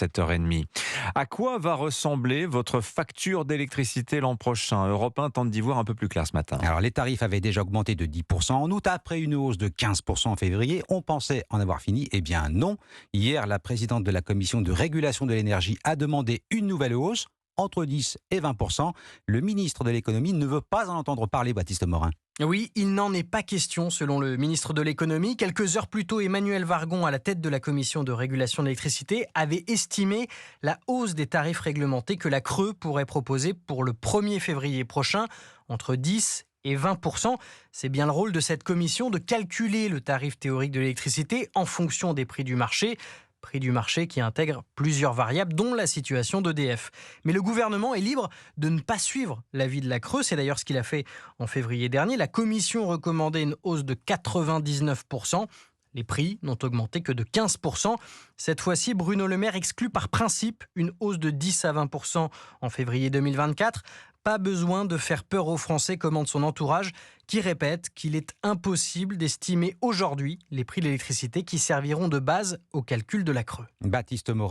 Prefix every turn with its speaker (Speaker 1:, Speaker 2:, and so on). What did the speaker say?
Speaker 1: 7h30. À quoi va ressembler votre facture d'électricité l'an prochain? Europe 1 tente d'y voir un peu plus clair ce matin.
Speaker 2: Alors, les tarifs avaient déjà augmenté de 10% en août, après une hausse de 15% en février. On pensait en avoir fini. Eh bien non. Hier, la présidente de la commission de régulation de l'énergie a demandé une nouvelle hausse, entre 10 et 20%. Le ministre de l'économie ne veut pas en entendre parler, Baptiste Morin.
Speaker 3: Oui, il n'en est pas question, selon le ministre de l'économie. Quelques heures plus tôt, Emmanuel Vargon, à la tête de la commission de régulation de l'électricité, avait estimé la hausse des tarifs réglementés que la CRE pourrait proposer pour le 1er février prochain, entre 10 et 20%. C'est bien le rôle de cette commission de calculer le tarif théorique de l'électricité en fonction des prix du marché. Prix du marché qui intègre plusieurs variables, dont la situation d'EDF. Mais le gouvernement est libre de ne pas suivre l'avis de la CRE. C'est d'ailleurs ce qu'il a fait en février dernier. La commission recommandait une hausse de 99%. Les prix n'ont augmenté que de 15%. Cette fois-ci, Bruno Le Maire exclut par principe une hausse de 10 à 20% en février 2024. Pas besoin de faire peur aux Français, commente son entourage, qui répète qu'il est impossible d'estimer aujourd'hui les prix de l'électricité qui serviront de base au calcul de la CRE.
Speaker 2: Baptiste Morin.